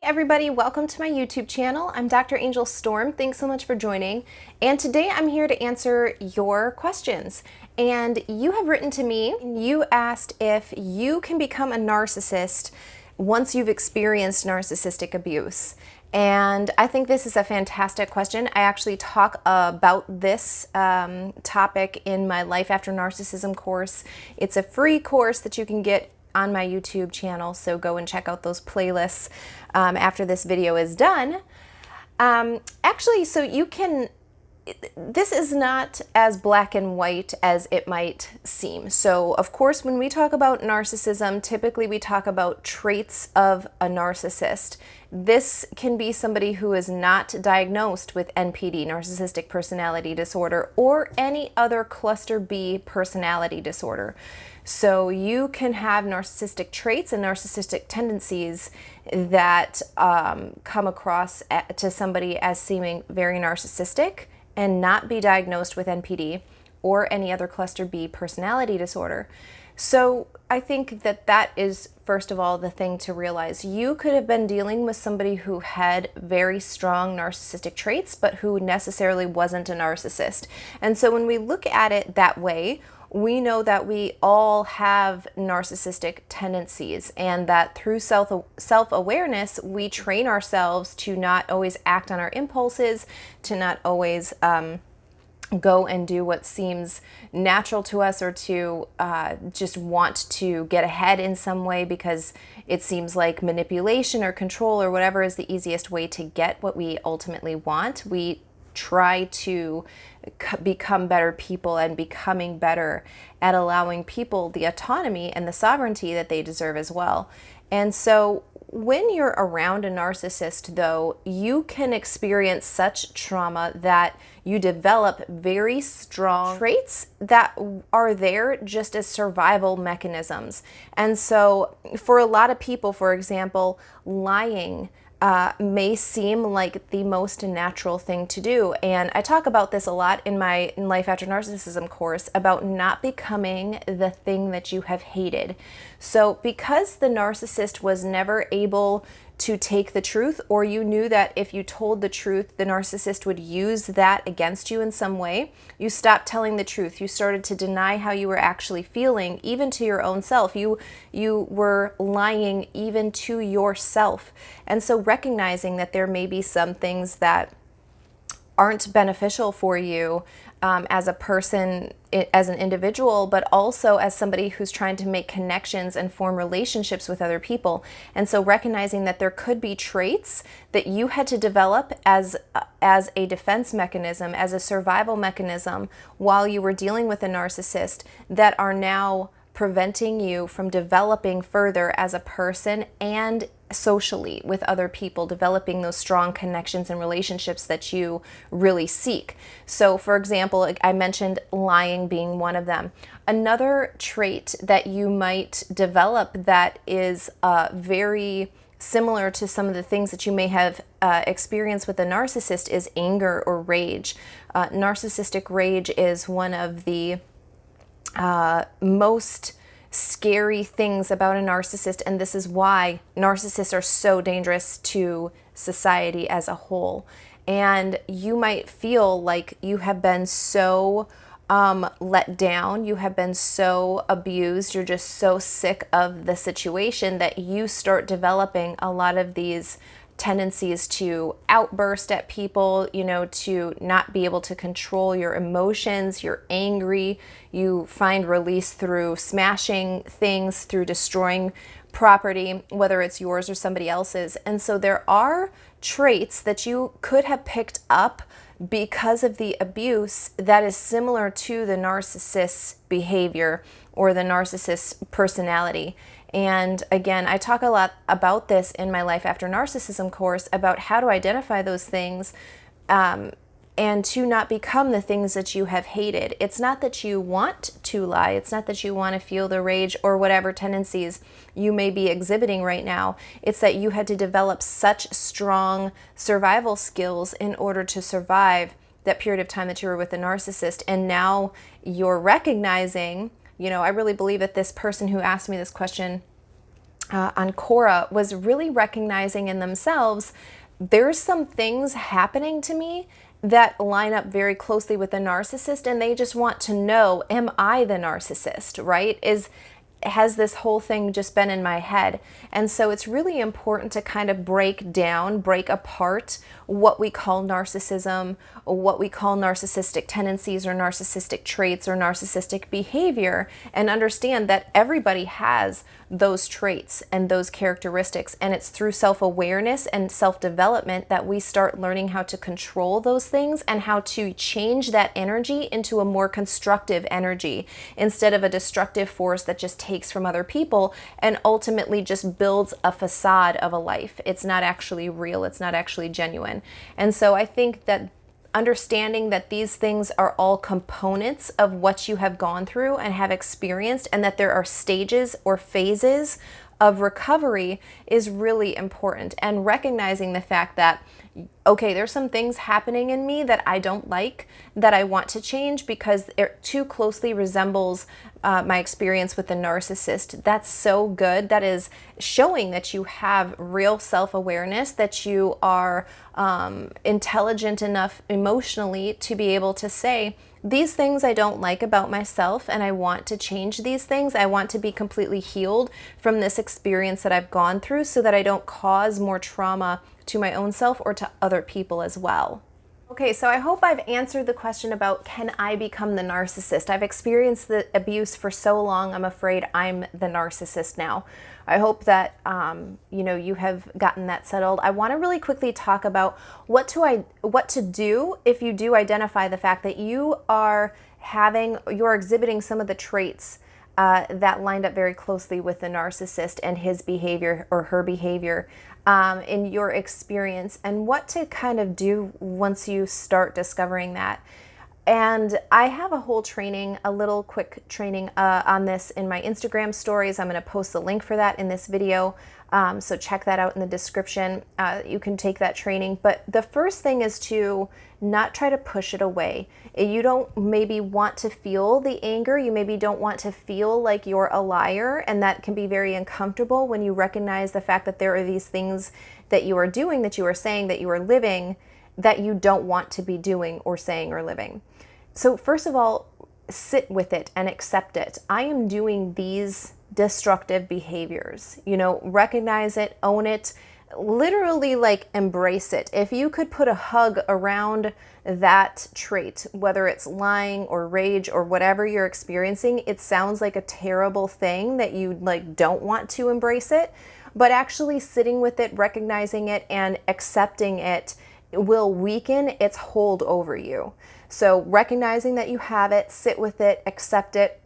Hey everybody, welcome to my YouTube channel. I'm Dr. Angel Storm. Thanks so much for joining. And today I'm here to answer your questions. And you have written to me, and you asked if you can become a narcissist once you've experienced narcissistic abuse. And I think this is a fantastic question. I actually talk about this topic in my Life After Narcissism course. It's a free course that you can get on my YouTube channel, so go and check out those playlists after this video is done. Actually, so you can, this is not as black and white as it might seem. So of course, when we talk about narcissism, typically we talk about traits of a narcissist. This can be somebody who is not diagnosed with NPD, narcissistic personality disorder, or any other cluster B personality disorder. So you can have narcissistic traits and narcissistic tendencies that come across to somebody as seeming very narcissistic and not be diagnosed with NPD or any other cluster B personality disorder. So I think that that is, first of all, the thing to realize. You could have been dealing with somebody who had very strong narcissistic traits, but who necessarily wasn't a narcissist. And so when we look at it that way, we know that we all have narcissistic tendencies, and that through self-awareness, we train ourselves to not always act on our impulses, to not always go and do what seems natural to us, or to just want to get ahead in some way because it seems like manipulation or control or whatever is the easiest way to get what we ultimately want. We try to become better people and becoming better at allowing people the autonomy and the sovereignty that they deserve as well. And so when you're around a narcissist, though, you can experience such trauma that you develop very strong traits that are there just as survival mechanisms. And so for a lot of people, for example, lying may seem like the most natural thing to do. And I talk about this a lot in my Life After Narcissism course about not becoming the thing that you have hated. So because the narcissist was never able to take the truth, or you knew that if you told the truth, the narcissist would use that against you in some way, you stopped telling the truth. You started to deny how you were actually feeling, even to your own self. You were lying even to yourself. And so recognizing that there may be some things that aren't beneficial for you as a person, as an individual, but also as somebody who's trying to make connections and form relationships with other people. And so recognizing that there could be traits that you had to develop as a defense mechanism, as a survival mechanism while you were dealing with a narcissist, that are now preventing you from developing further as a person and socially with other people, developing those strong connections and relationships that you really seek. So for example, like I mentioned, lying being one of them. Another trait that you might develop that is very similar to some of the things that you may have experienced with a narcissist is anger or rage. Narcissistic rage is one of the most scary things about a narcissist, and this is why narcissists are so dangerous to society as a whole. And you might feel like you have been so let down, you have been so abused, you're just so sick of the situation that you start developing a lot of these tendencies to outburst at people, to not be able to control your emotions. You're angry. You find release through smashing things, through destroying property, whether it's yours or somebody else's. And so there are traits that you could have picked up because of the abuse that is similar to the narcissist's behavior or the narcissist's personality. And again, I talk a lot about this in my Life After Narcissism course about how to identify those things and to not become the things that you have hated. It's not that you want to lie. It's not that you want to feel the rage or whatever tendencies you may be exhibiting right now. It's that you had to develop such strong survival skills in order to survive that period of time that you were with a narcissist. And now you're recognizing, I really believe that this person who asked me this question on Quora was really recognizing in themselves, there's some things happening to me that line up very closely with the narcissist, and they just want to know, am I the narcissist, right? Has this whole thing just been in my head? And so it's really important to kind of break apart what we call narcissism, or what we call narcissistic tendencies or narcissistic traits or narcissistic behavior, and understand that everybody has those traits and those characteristics. And it's through self-awareness and self-development that we start learning how to control those things and how to change that energy into a more constructive energy instead of a destructive force that just takes from other people and ultimately just builds a facade of a life. It's not actually real. It's not actually genuine. And so I think that understanding that these things are all components of what you have gone through and have experienced, and that there are stages or phases of recovery is really important. And recognizing the fact that, okay, there's some things happening in me that I don't like, that I want to change because it too closely resembles my experience with the narcissist. That's so good. That is showing that you have real self-awareness, that you are intelligent enough emotionally to be able to say, these things I don't like about myself, and I want to change these things. I want to be completely healed from this experience that I've gone through so that I don't cause more trauma to my own self or to other people as well. Okay, so I hope I've answered the question about, can I become the narcissist? I've experienced the abuse for so long, I'm afraid I'm the narcissist now. I hope that you have gotten that settled. I want to really quickly talk about what to do if you do identify the fact that you're exhibiting some of the traits that lined up very closely with the narcissist and his behavior or her behavior in your experience, and what to kind of do once you start discovering that. And I have a whole training, a little quick training on this in my Instagram stories. I'm going to post the link for that in this video. So check that out in the description. You can take that training. But the first thing is to not try to push it away. You don't maybe want to feel the anger. You maybe don't want to feel like you're a liar. And that can be very uncomfortable when you recognize the fact that there are these things that you are doing, that you are saying, that you are living, that you don't want to be doing or saying or living. So first of all, sit with it and accept it. I am doing these destructive behaviors. Recognize it, own it, literally like embrace it. If you could put a hug around that trait, whether it's lying or rage or whatever you're experiencing, it sounds like a terrible thing that you don't want to embrace it, but actually sitting with it, recognizing it and accepting it will weaken its hold over you. So recognizing that you have it, sit with it, accept it.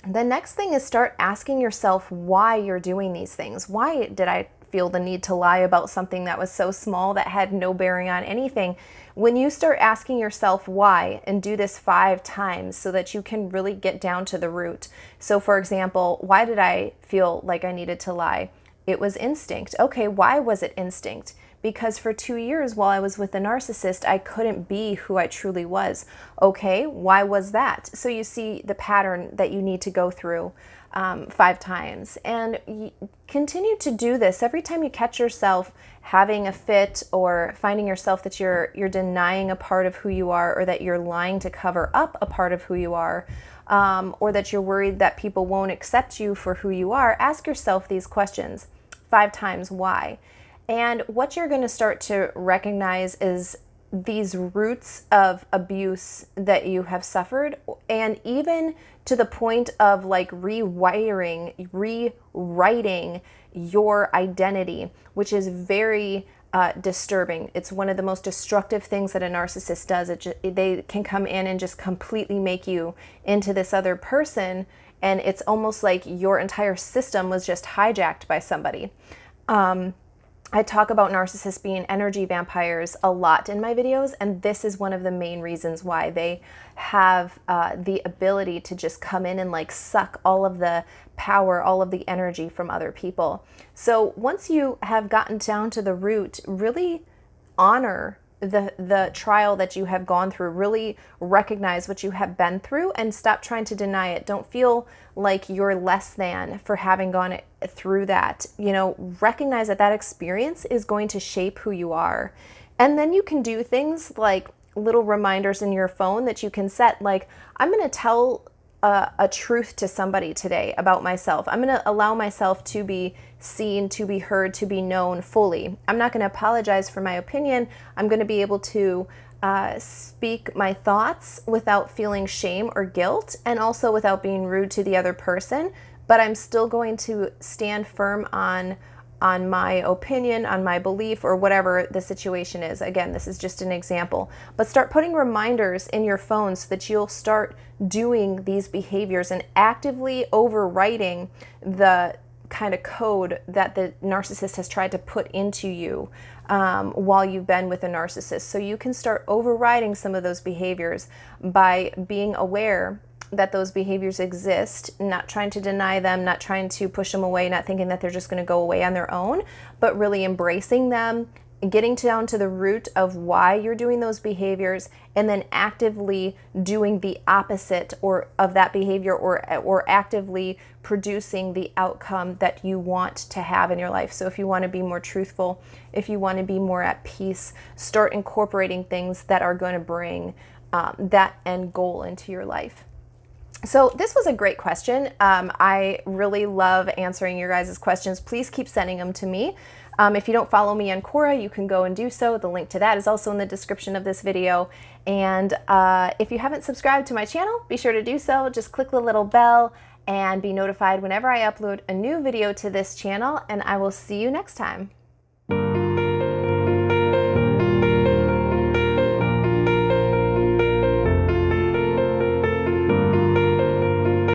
The next thing is start asking yourself why you're doing these things. Why did I feel the need to lie about something that was so small that had no bearing on anything? When you start asking yourself why, and do this 5 times so that you can really get down to the root. So for example, why did I feel like I needed to lie? It was instinct. Okay, why was it instinct? Because for 2 years while I was with the narcissist, I couldn't be who I truly was. Okay, why was that? So you see the pattern that you need to go through 5 times. And continue to do this. Every time you catch yourself having a fit or finding yourself that you're denying a part of who you are, or that you're lying to cover up a part of who you are, or that you're worried that people won't accept you for who you are, ask yourself these questions 5 times. Why? And what you're going to start to recognize is these roots of abuse that you have suffered, and even to the point of rewriting your identity, which is very disturbing. It's one of the most destructive things that a narcissist does. They can come in and just completely make you into this other person, and it's almost like your entire system was just hijacked by somebody. I talk about narcissists being energy vampires a lot in my videos, and this is one of the main reasons why they have the ability to just come in and suck all of the power, all of the energy from other people. So once you have gotten down to the root, really honor the trial that you have gone through. Really recognize what you have been through and stop trying to deny it. Don't feel like you're less than for having gone through that. You know, recognize that that experience is going to shape who you are. And then you can do things like little reminders in your phone that you can set, like, I'm going to tell a truth to somebody today about myself. I'm going to allow myself to be seen, to be heard, to be known fully. I'm not going to apologize for my opinion. I'm going to be able to speak my thoughts without feeling shame or guilt, and also without being rude to the other person, but I'm still going to stand firm on my opinion, on my belief, or whatever the situation is. Again, this is just an example, but start putting reminders in your phone so that you'll start doing these behaviors and actively overwriting the kind of code that the narcissist has tried to put into you while you've been with a narcissist. So you can start overriding some of those behaviors by being aware that those behaviors exist, not trying to deny them, not trying to push them away, not thinking that they're just going to go away on their own, but really embracing them, getting down to the root of why you're doing those behaviors, and then actively doing the opposite or of that behavior, or actively producing the outcome that you want to have in your life. So if you want to be more truthful, if you want to be more at peace, start incorporating things that are going to bring that end goal into your life. So this was a great question. I really love answering your guys' questions. Please keep sending them to me. If you don't follow me on Quora, you can go and do so. The link to that is also in the description of this video. And if you haven't subscribed to my channel, be sure to do so. Just click the little bell and be notified whenever I upload a new video to this channel, and I will see you next time.